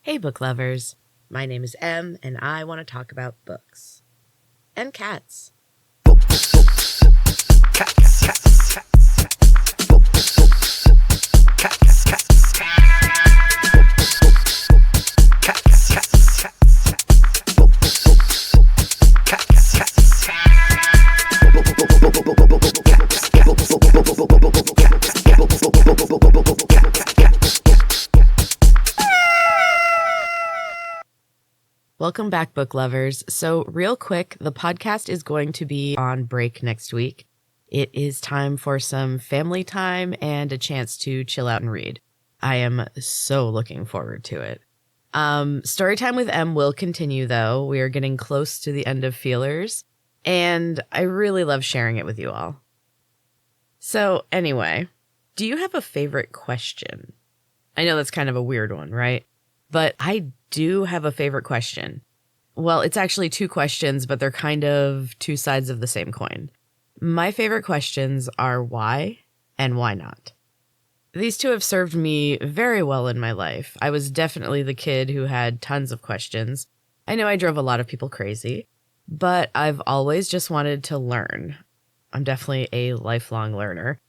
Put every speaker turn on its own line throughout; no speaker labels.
Hey, book lovers. My name is Em, and I want to talk about books. And cats. Welcome back, book lovers. So real quick, the podcast is going to be on break next week. It is time for some family time and a chance to chill out and read. I am so looking forward to it. Storytime with Em will continue, though. We are getting close to the end of Feelers, and I really love sharing it with you all. So anyway, do you have a favorite question? I know that's kind of a weird one, right? But I do have a favorite question. Well, it's actually two questions, but they're kind of two sides of the same coin. My favorite questions are why and why not. These two have served me very well in my life. I was definitely the kid who had tons of questions. I know I drove a lot of people crazy, but I've always just wanted to learn. I'm definitely a lifelong learner.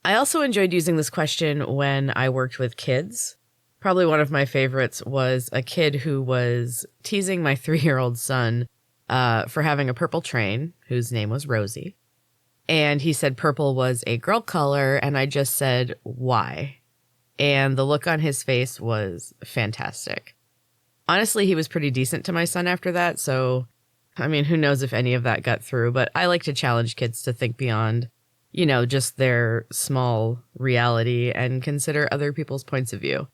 I also enjoyed using this question when I worked with kids. Probably one of my favorites was a kid who was teasing my 3-year-old son for having a purple train, whose name was Rosie. And he said purple was a girl color, and I just said, why? And the look on his face was fantastic. Honestly, he was pretty decent to my son after that, so, I mean, who knows if any of that got through, but I like to challenge kids to think beyond, just their small reality and consider other people's points of view.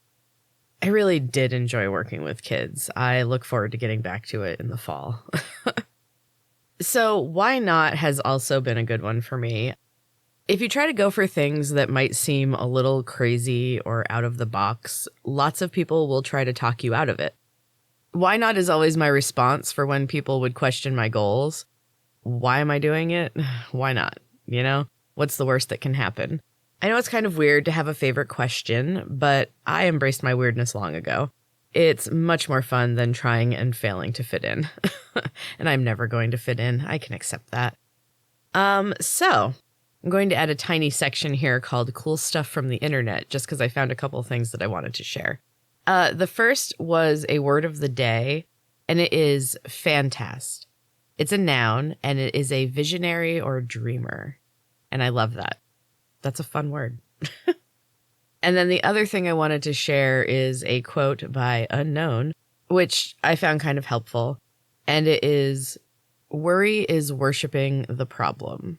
I really did enjoy working with kids. I look forward to getting back to it in the fall. So why not has also been a good one for me. If you try to go for things that might seem a little crazy or out of the box, lots of people will try to talk you out of it. Why not is always my response for when people would question my goals. Why am I doing it? Why not? What's the worst that can happen? I know it's kind of weird to have a favorite question, but I embraced my weirdness long ago. It's much more fun than trying and failing to fit in. And I'm never going to fit in. I can accept that. So I'm going to add a tiny section here called Cool Stuff from the Internet, just because I found a couple things that I wanted to share. The first was a word of the day, and it is fantast. It's a noun, and it is a visionary or dreamer. And I love that. That's a fun word. And then the other thing I wanted to share is a quote by Unknown, which I found kind of helpful. And it is, worry is worshiping the problem.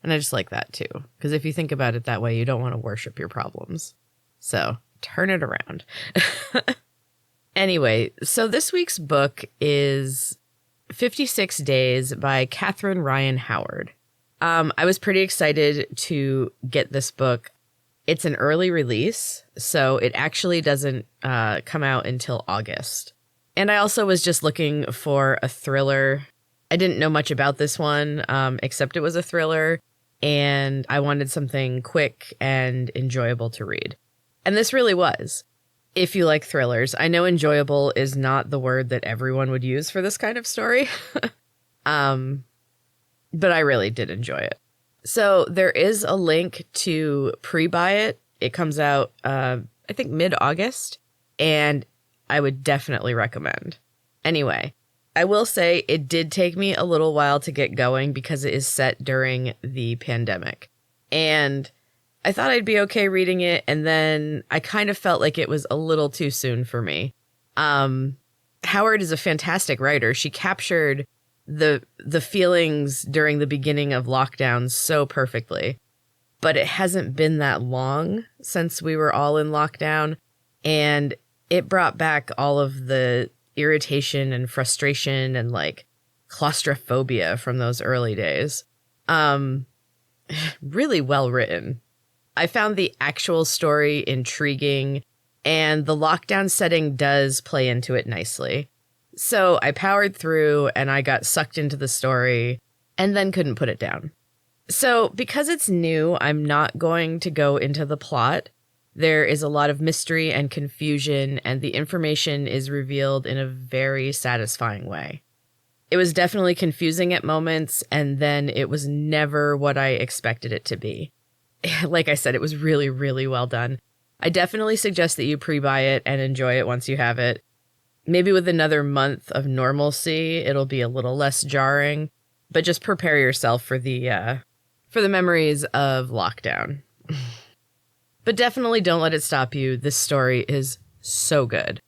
And I just like that too, because if you think about it that way, you don't want to worship your problems. So turn it around. Anyway, so this week's book is 56 Days by Catherine Ryan Howard. I was pretty excited to get this book. It's an early release, so it actually doesn't come out until August. And I also was just looking for a thriller. I didn't know much about this one, except it was a thriller, and I wanted something quick and enjoyable to read. And this really was. If you like thrillers, I know enjoyable is not the word that everyone would use for this kind of story. But I really did enjoy it. So there is a link to pre-buy it. It comes out, I think, mid-August, and I would definitely recommend. Anyway, I will say it did take me a little while to get going because it is set during the pandemic. And I thought I'd be okay reading it, and then I kind of felt like it was a little too soon for me. Howard is a fantastic writer. She captured the feelings during the beginning of lockdown so perfectly. But it hasn't been that long since we were all in lockdown, and it brought back all of the irritation and frustration and claustrophobia from those early days. Really well written. I found the actual story intriguing, and the lockdown setting does play into it nicely. So I powered through and I got sucked into the story and then couldn't put it down. So because it's new, I'm not going to go into the plot. There is a lot of mystery and confusion, and the information is revealed in a very satisfying way. It was definitely confusing at moments, and then it was never what I expected it to be. Like I said, it was really, really well done. I definitely suggest that you pre-buy it and enjoy it once you have it. Maybe with another month of normalcy, it'll be a little less jarring, but just prepare yourself for the memories of lockdown. But definitely don't let it stop you. This story is so good.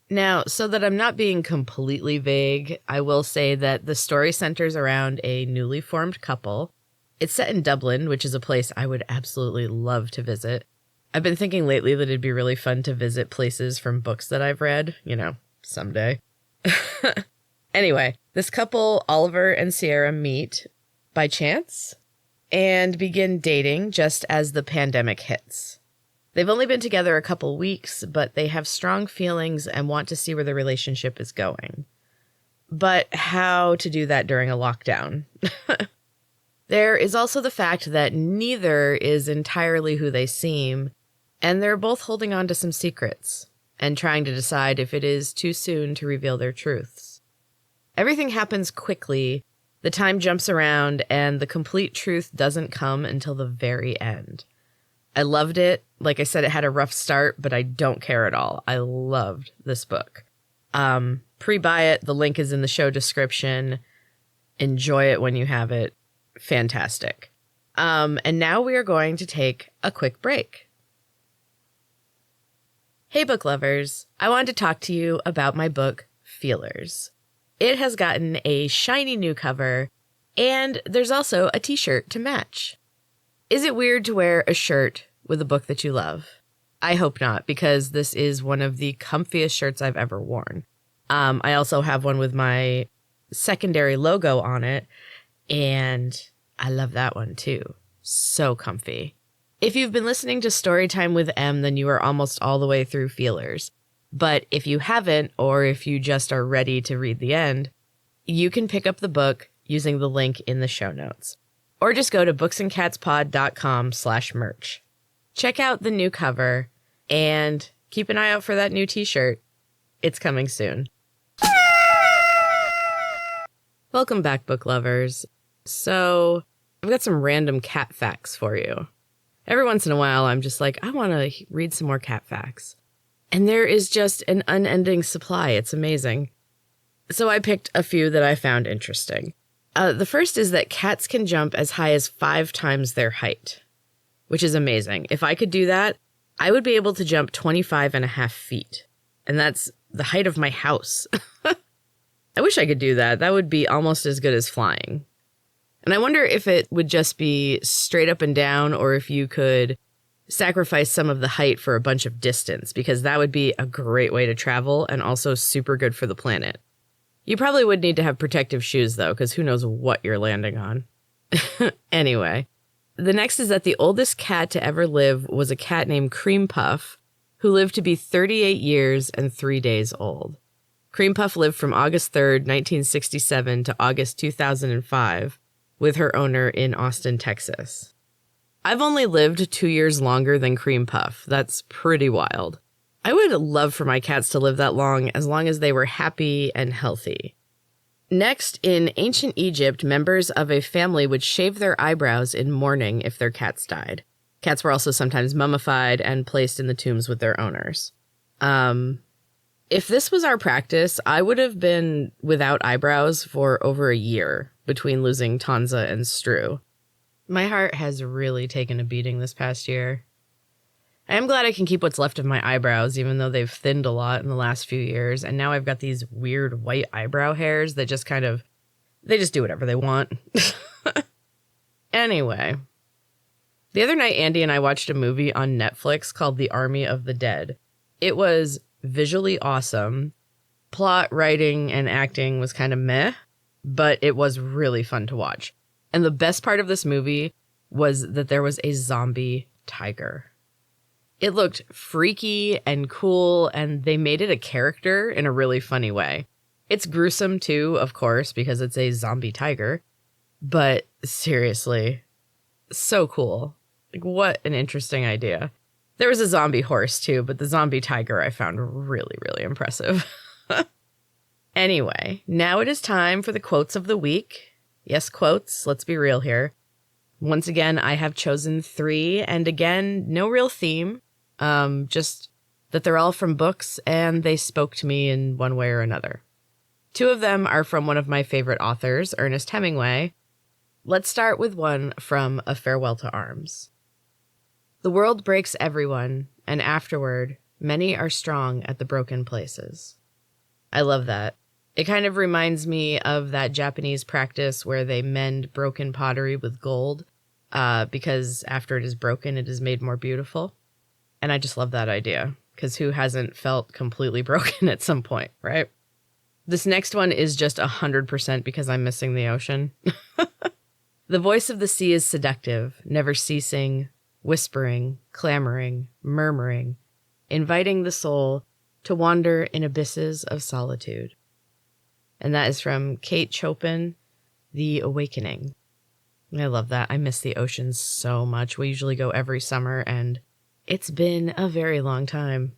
Now, so that I'm not being completely vague, I will say that the story centers around a newly formed couple. It's set in Dublin, which is a place I would absolutely love to visit. I've been thinking lately that it'd be really fun to visit places from books that I've read, someday. Anyway, this couple, Oliver and Sierra, meet by chance and begin dating just as the pandemic hits. They've only been together a couple weeks, but they have strong feelings and want to see where the relationship is going. But how to do that during a lockdown? There is also the fact that neither is entirely who they seem, and they're both holding on to some secrets and trying to decide if it is too soon to reveal their truths. Everything happens quickly, the time jumps around, and the complete truth doesn't come until the very end. I loved it. Like I said, it had a rough start, but I don't care at all. I loved this book. Pre-buy it. The link is in the show description. Enjoy it when you have it. Fantastic. And now we are going to take a quick break. Hey, book lovers. I wanted to talk to you about my book, Feelers. It has gotten a shiny new cover, and there's also a t-shirt to match. Is it weird to wear a shirt with a book that you love? I hope not, because this is one of the comfiest shirts I've ever worn. I also have one with my secondary logo on it, and I love that one too. So comfy. If you've been listening to Storytime with M, then you are almost all the way through Feelers. But if you haven't, or if you just are ready to read the end, you can pick up the book using the link in the show notes. Or just go to booksandcatspod.com/merch. Check out the new cover and keep an eye out for that new t-shirt. It's coming soon. Welcome back, book lovers. So I've got some random cat facts for you. Every once in a while, I'm just like, I want to read some more cat facts. And there is just an unending supply. It's amazing. So I picked a few that I found interesting. The first is that cats can jump as high as 5 times their height, which is amazing. If I could do that, I would be able to jump 25.5 feet. And that's the height of my house. I wish I could do that. That would be almost as good as flying. And I wonder if it would just be straight up and down, or if you could sacrifice some of the height for a bunch of distance, because that would be a great way to travel and also super good for the planet. You probably would need to have protective shoes, though, because who knows what you're landing on. Anyway, the next is that the oldest cat to ever live was a cat named Cream Puff, who lived to be 38 years and 3 days old. Cream Puff lived from August 3rd, 1967 to August 2005 with her owner in Austin, Texas. I've only lived 2 years longer than Cream Puff. That's pretty wild. I would love for my cats to live that long as they were happy and healthy. Next, in ancient Egypt, members of a family would shave their eyebrows in mourning if their cats died. Cats were also sometimes mummified and placed in the tombs with their owners. If this was our practice, I would have been without eyebrows for over a year between losing Tanza and Stru. My heart has really taken a beating this past year. I am glad I can keep what's left of my eyebrows, even though they've thinned a lot in the last few years, and now I've got these weird white eyebrow hairs that just they just do whatever they want. Anyway, the other night Andy and I watched a movie on Netflix called The Army of the Dead. It was visually awesome. Plot, writing, and acting was kind of meh, but it was really fun to watch. And the best part of this movie was that there was a zombie tiger. It looked freaky and cool, and they made it a character in a really funny way. It's gruesome too, of course, because it's a zombie tiger. But seriously, so cool. Like, what an interesting idea. There was a zombie horse too, but the zombie tiger I found really, really impressive. Anyway, now it is time for the quotes of the week. Yes, quotes. Let's be real here. Once again, I have chosen 3, and again, no real theme. Just that they're all from books, and they spoke to me in one way or another. 2 of them are from one of my favorite authors, Ernest Hemingway. Let's start with one from A Farewell to Arms. The world breaks everyone, and afterward, many are strong at the broken places. I love that. It kind of reminds me of that Japanese practice where they mend broken pottery with gold, because after it is broken, it is made more beautiful. And I just love that idea, because who hasn't felt completely broken at some point, right? This next one is just 100% because I'm missing the ocean. The voice of the sea is seductive, never ceasing, whispering, clamoring, murmuring, inviting the soul to wander in abysses of solitude. And that is from Kate Chopin, The Awakening. I love that. I miss the ocean so much. We usually go every summer, and it's been a very long time.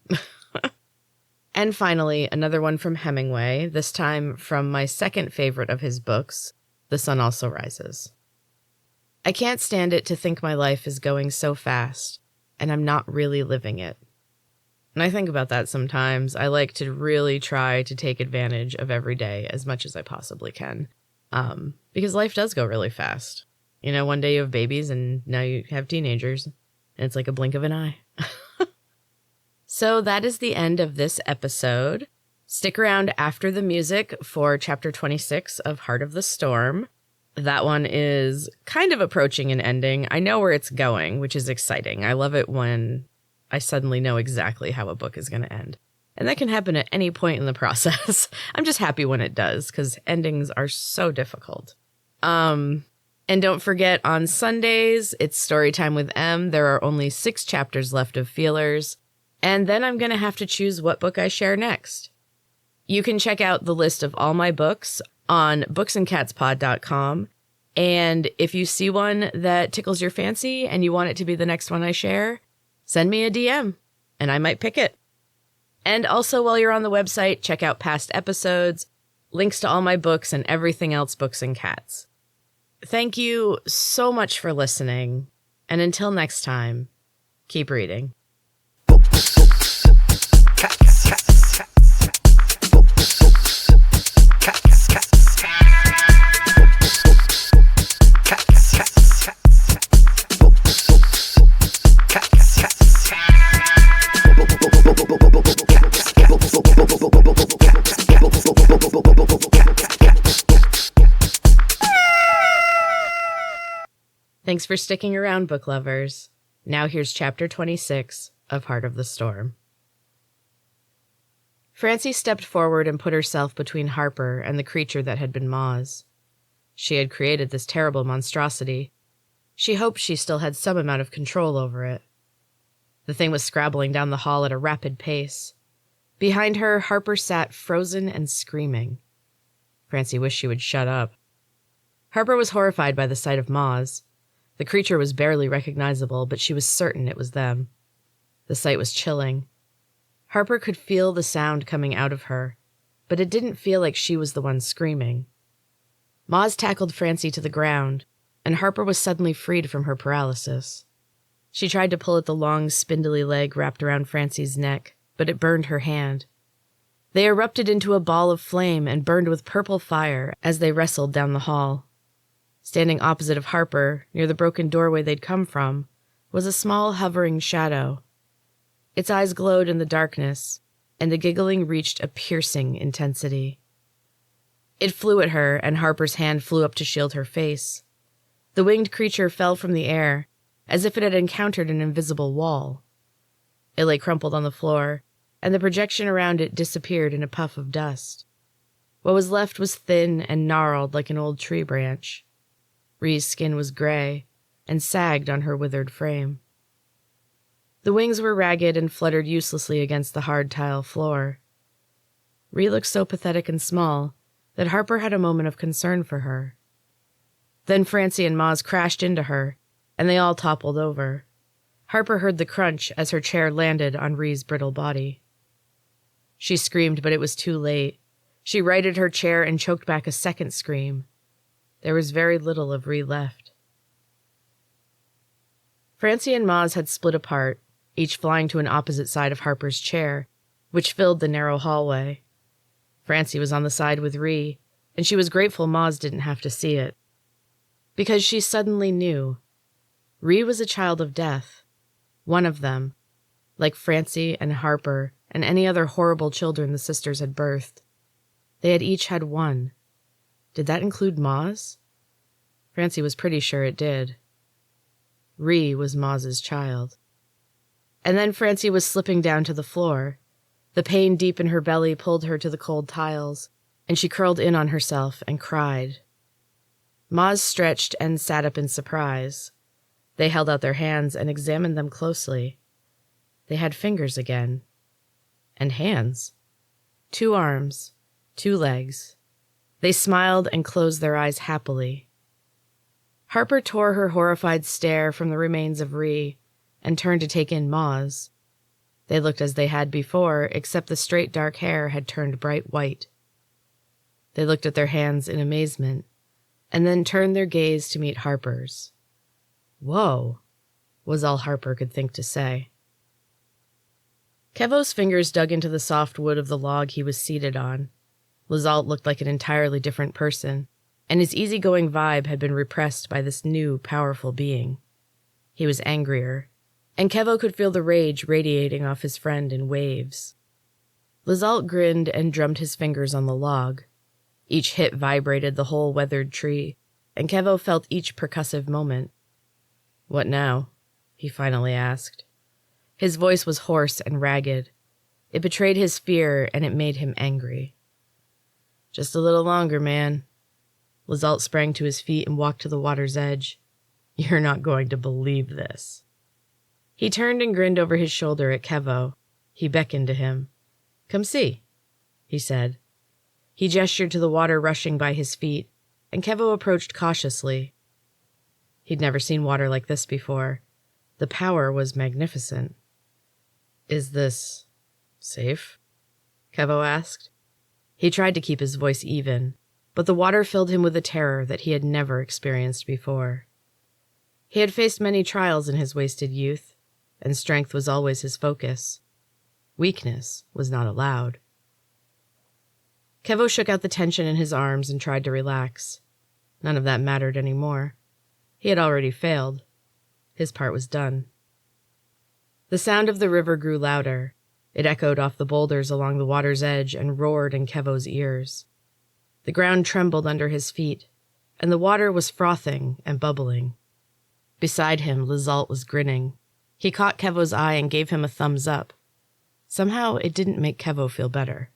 And finally, another one from Hemingway, this time from my second favorite of his books, The Sun Also Rises. I can't stand it to think my life is going so fast, and I'm not really living it. And I think about that sometimes. I like to really try to take advantage of every day as much as I possibly can, because life does go really fast. You know, one day you have babies, and now you have teenagers, and it's like a blink of an eye. So that is the end of this episode. Stick around after the music for Chapter 26 of Heart of the Storm. That one is kind of approaching an ending. I know where it's going, which is exciting. I love it when I suddenly know exactly how a book is going to end. And that can happen at any point in the process. I'm just happy when it does, because endings are so difficult. And don't forget, on Sundays, it's Storytime with M. There are only 6 chapters left of Feelers. And then I'm going to have to choose what book I share next. You can check out the list of all my books on booksandcatspod.com. And if you see one that tickles your fancy and you want it to be the next one I share, send me a DM and I might pick it. And also, while you're on the website, check out past episodes, links to all my books, and everything else Books and Cats. Thank you so much for listening. And until next time, keep reading. Thanks for sticking around, book lovers. Now here's Chapter 26 of Heart of the Storm. Francie stepped forward and put herself between Harper and the creature that had been Ma's. She had created this terrible monstrosity. She hoped she still had some amount of control over it. The thing was scrabbling down the hall at a rapid pace. Behind her, Harper sat frozen and screaming. Francie wished she would shut up. Harper was horrified by the sight of Ma's. The creature was barely recognizable, but she was certain it was them. The sight was chilling. Harper could feel the sound coming out of her, but it didn't feel like she was the one screaming. Ma's tackled Francie to the ground, and Harper was suddenly freed from her paralysis. She tried to pull at the long, spindly leg wrapped around Francie's neck, but it burned her hand. They erupted into a ball of flame and burned with purple fire as they wrestled down the hall. Standing opposite of Harper, near the broken doorway they'd come from, was a small hovering shadow. Its eyes glowed in the darkness, and the giggling reached a piercing intensity. It flew at her, and Harper's hand flew up to shield her face. The winged creature fell from the air, as if it had encountered an invisible wall. It lay crumpled on the floor, and the projection around it disappeared in a puff of dust. What was left was thin and gnarled like an old tree branch. Rhee's skin was gray and sagged on her withered frame. The wings were ragged and fluttered uselessly against the hard tile floor. Rhee looked so pathetic and small that Harper had a moment of concern for her. Then Francie and Maz crashed into her, and they all toppled over. Harper heard the crunch as her chair landed on Rhee's brittle body. She screamed, but it was too late. She righted her chair and choked back a second scream. There was very little of Rhee left. Francie and Maz had split apart, each flying to an opposite side of Harper's chair, which filled the narrow hallway. Francie was on the side with Rhee, and she was grateful Maz didn't have to see it. Because she suddenly knew. Rhee was a child of death. One of them, like Francie and Harper and any other horrible children the sisters had birthed. They had each had one. Did that include Maz? Francie was pretty sure it did. Rhee was Maz's child. And then Francie was slipping down to the floor. The pain deep in her belly pulled her to the cold tiles, and she curled in on herself and cried. Maz stretched and sat up in surprise. They held out their hands and examined them closely. They had fingers again. And hands. 2 arms. 2 legs. They smiled and closed their eyes happily. Harper tore her horrified stare from the remains of Rhee and turned to take in Maz. They looked as they had before, except the straight dark hair had turned bright white. They looked at their hands in amazement, and then turned their gaze to meet Harper's. "Whoa," was all Harper could think to say. Kevo's fingers dug into the soft wood of the log he was seated on. Lizault looked like an entirely different person, and his easygoing vibe had been repressed by this new, powerful being. He was angrier, and Kevo could feel the rage radiating off his friend in waves. Lizault grinned and drummed his fingers on the log. Each hit vibrated the whole weathered tree, and Kevo felt each percussive moment. "What now?" he finally asked. His voice was hoarse and ragged. It betrayed his fear, and it made him angry. "Just a little longer, man." Lizault sprang to his feet and walked to the water's edge. "You're not going to believe this." He turned and grinned over his shoulder at Kevo. He beckoned to him. "Come see," he said. He gestured to the water rushing by his feet, and Kevo approached cautiously. He'd never seen water like this before. The power was magnificent. "Is this safe?" Kevo asked. He tried to keep his voice even, but the water filled him with a terror that he had never experienced before. He had faced many trials in his wasted youth, and strength was always his focus. Weakness was not allowed. Kevo shook out the tension in his arms and tried to relax. None of that mattered anymore. He had already failed. His part was done. The sound of the river grew louder. It echoed off the boulders along the water's edge and roared in Kevo's ears. The ground trembled under his feet, and the water was frothing and bubbling. Beside him, Lizault was grinning. He caught Kevo's eye and gave him a thumbs up. Somehow, it didn't make Kevo feel better.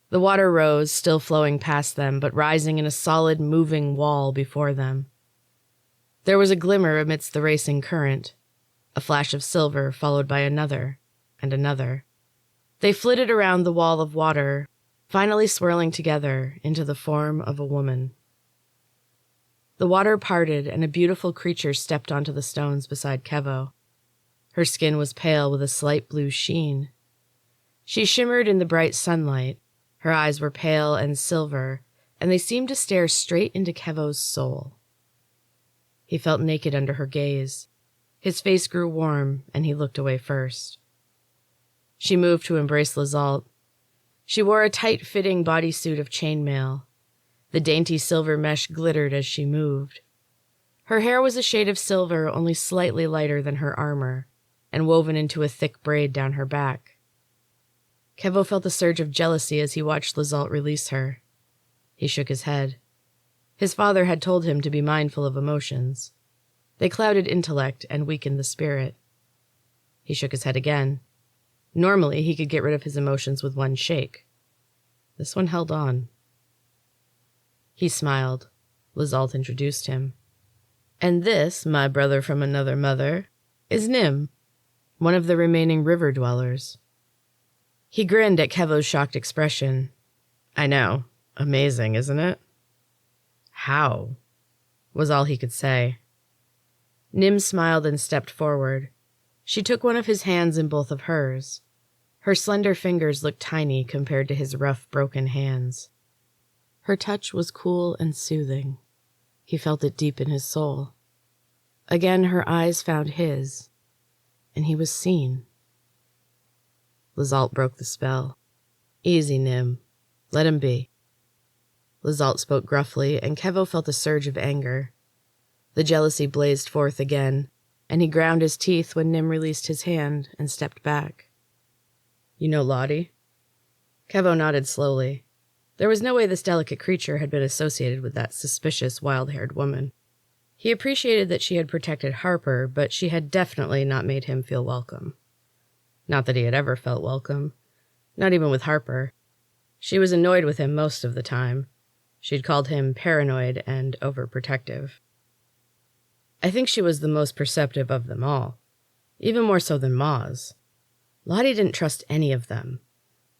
The water rose, still flowing past them, but rising in a solid, moving wall before them. There was a glimmer amidst the racing current, a flash of silver followed by another and another. They flitted around the wall of water, finally swirling together into the form of a woman. The water parted, and a beautiful creature stepped onto the stones beside Kevo. Her skin was pale with a slight blue sheen. She shimmered in the bright sunlight. Her eyes were pale and silver, and they seemed to stare straight into Kevo's soul. He felt naked under her gaze. His face grew warm, and he looked away first. She moved to embrace Lizault. She wore a tight-fitting bodysuit of chainmail. The dainty silver mesh glittered as she moved. Her hair was a shade of silver, only slightly lighter than her armor, and woven into a thick braid down her back. Kevo felt a surge of jealousy as he watched Lizault release her. He shook his head. His father had told him to be mindful of emotions. They clouded intellect and weakened the spirit. He shook his head again. Normally, he could get rid of his emotions with one shake. This one held on. He smiled. Lizault introduced him. "And this, my brother from another mother, is Nim, one of the remaining river dwellers." He grinned at Kevo's shocked expression. "I know. Amazing, isn't it?" "How?" was all he could say. Nim smiled and stepped forward. She took one of his hands in both of hers. Her slender fingers looked tiny compared to his rough, broken hands. Her touch was cool and soothing. He felt it deep in his soul. Again, her eyes found his, and he was seen. Lizalt broke the spell. "Easy, Nim. Let him be." Lizalt spoke gruffly, and Kevo felt a surge of anger. The jealousy blazed forth again, and he ground his teeth when Nim released his hand and stepped back. "You know Lottie?" Kevo nodded slowly. There was no way this delicate creature had been associated with that suspicious, wild-haired woman. He appreciated that she had protected Harper, but she had definitely not made him feel welcome. Not that he had ever felt welcome. Not even with Harper. She was annoyed with him most of the time. She'd called him paranoid and overprotective. I think she was the most perceptive of them all. Even more so than Maz. Lottie didn't trust any of them.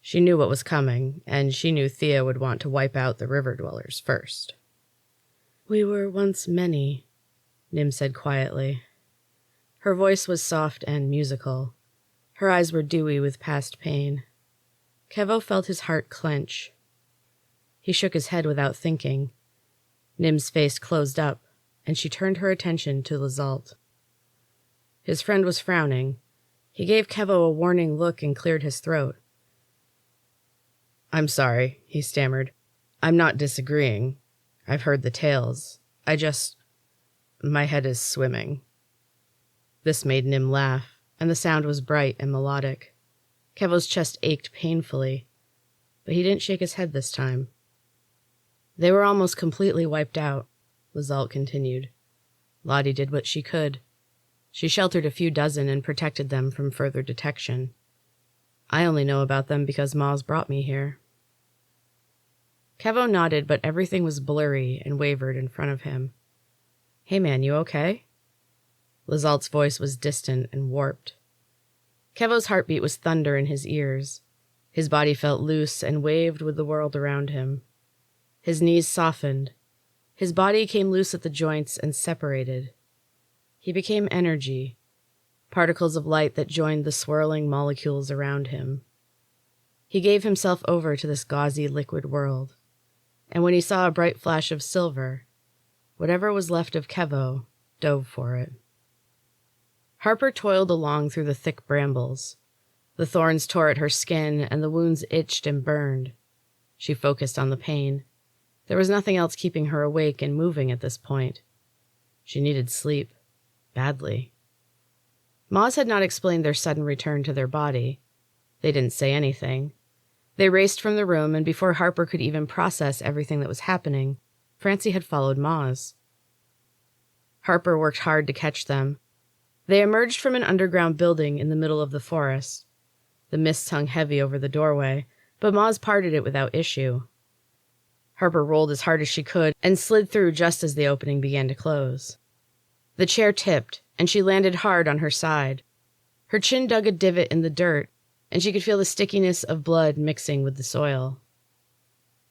She knew what was coming, and she knew Thea would want to wipe out the river dwellers first. "We were once many," Nim said quietly. Her voice was soft and musical. Her eyes were dewy with past pain. Kevo felt his heart clench. He shook his head without thinking. Nim's face closed up, and she turned her attention to Lizalt. His friend was frowning. He gave Kevo a warning look and cleared his throat. "I'm sorry," he stammered. "I'm not disagreeing. I've heard the tales. My head is swimming." This made Nim laugh, and the sound was bright and melodic. Kevo's chest ached painfully, but he didn't shake his head this time. "They were almost completely wiped out," Lizalt continued. "Lottie did what she could. She sheltered a few dozen and protected them from further detection. I only know about them because Maz brought me here." Kevo nodded, but everything was blurry and wavered in front of him. "Hey man, you okay?" Lizalt's voice was distant and warped. Kevo's heartbeat was thunder in his ears. His body felt loose and waved with the world around him. His knees softened. His body came loose at the joints and separated. He became energy, particles of light that joined the swirling molecules around him. He gave himself over to this gauzy liquid world, and when he saw a bright flash of silver, whatever was left of Kevo dove for it. Harper toiled along through the thick brambles. The thorns tore at her skin, and the wounds itched and burned. She focused on the pain. There was nothing else keeping her awake and moving at this point. She needed sleep, badly. Maz had not explained their sudden return to their body. They didn't say anything. They raced from the room, and before Harper could even process everything that was happening, Francie had followed Maz. Harper worked hard to catch them. They emerged from an underground building in the middle of the forest. The mist hung heavy over the doorway, but Maz parted it without issue. Harper rolled as hard as she could and slid through just as the opening began to close. The chair tipped, and she landed hard on her side. Her chin dug a divot in the dirt, and she could feel the stickiness of blood mixing with the soil.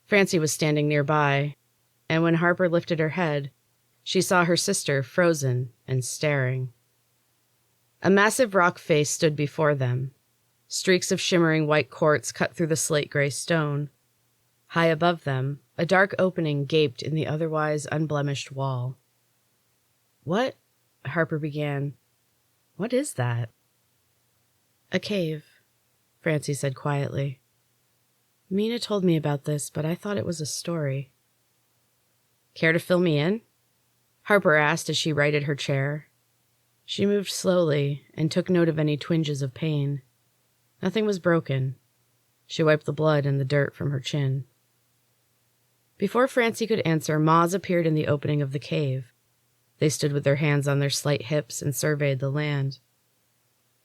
Francie was standing nearby, and when Harper lifted her head, she saw her sister frozen and staring. A massive rock face stood before them. Streaks of shimmering white quartz cut through the slate-gray stone. High above them, a dark opening gaped in the otherwise unblemished wall. "What?" Harper began. "What is that?" "A cave," Francie said quietly. "Mina told me about this, but I thought it was a story." "Care to fill me in?" Harper asked as she righted her chair. She moved slowly and took note of any twinges of pain. Nothing was broken. She wiped the blood and the dirt from her chin. Before Francie could answer, Maz appeared in the opening of the cave. They stood with their hands on their slight hips and surveyed the land.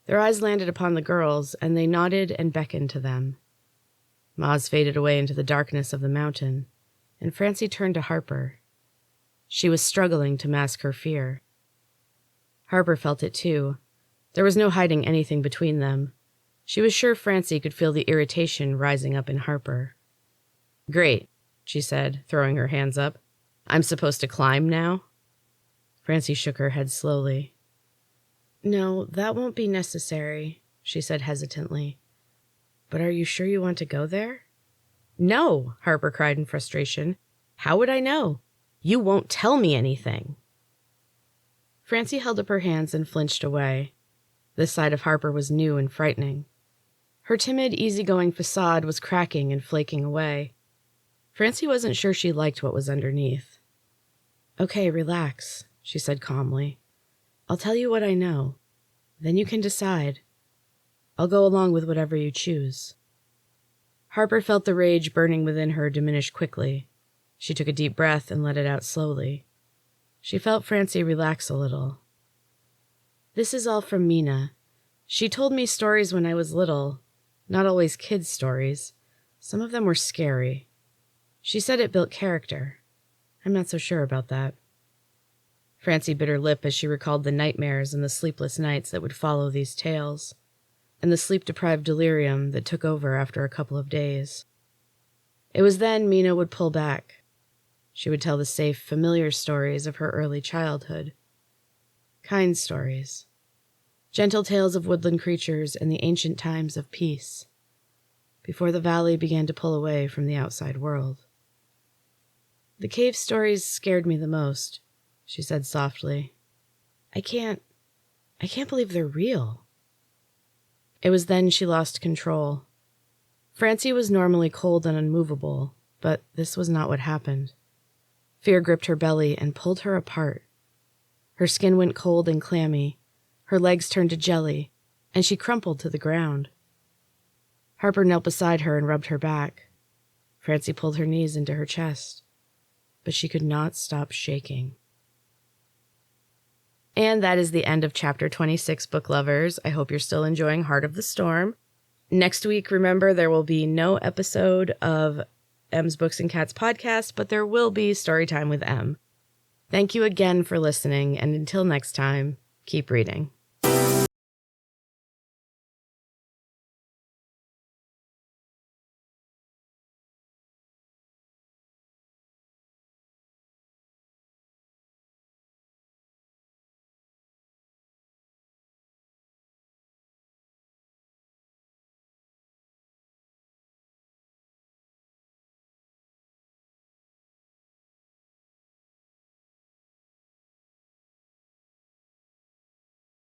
Their eyes landed upon the girls, and they nodded and beckoned to them. Maz faded away into the darkness of the mountain, and Francie turned to Harper. She was struggling to mask her fear. Harper felt it too. There was no hiding anything between them. She was sure Francie could feel the irritation rising up in Harper. "Great," she said, throwing her hands up. "I'm supposed to climb now?" Francie shook her head slowly. No, that won't be necessary, she said hesitantly. But are you sure you want to go there? No, Harper cried in frustration. How would I know? You won't tell me anything. Francie held up her hands and flinched away. This side of Harper was new and frightening. Her timid, easygoing facade was cracking and flaking away. Francie wasn't sure she liked what was underneath. Okay, relax, she said calmly. I'll tell you what I know. Then you can decide. I'll go along with whatever you choose. Harper felt the rage burning within her diminish quickly. She took a deep breath and let it out slowly. She felt Francie relax a little. This is all from Mina. She told me stories when I was little, not always kids' stories. Some of them were scary. She said it built character. I'm not so sure about that. Francie bit her lip as she recalled the nightmares and the sleepless nights that would follow these tales, and the sleep-deprived delirium that took over after a couple of days. It was then Mina would pull back. She would tell the safe, familiar stories of her early childhood. Kind stories. Gentle tales of woodland creatures and the ancient times of peace, before the valley began to pull away from the outside world. The cave stories scared me the most, she said softly. I can't believe they're real. It was then she lost control. Francie was normally cold and unmovable, but this was not what happened. Fear gripped her belly and pulled her apart. Her skin went cold and clammy, her legs turned to jelly, and she crumpled to the ground. Harper knelt beside her and rubbed her back. Francie pulled her knees into her chest, but she could not stop shaking. And that is the end of Chapter 26, book lovers. I hope you're still enjoying Heart of the Storm. Next week, remember, there will be no episode of M's Books and Cats podcast, but there will be Storytime with M. Thank you again for listening, and until next time, keep reading.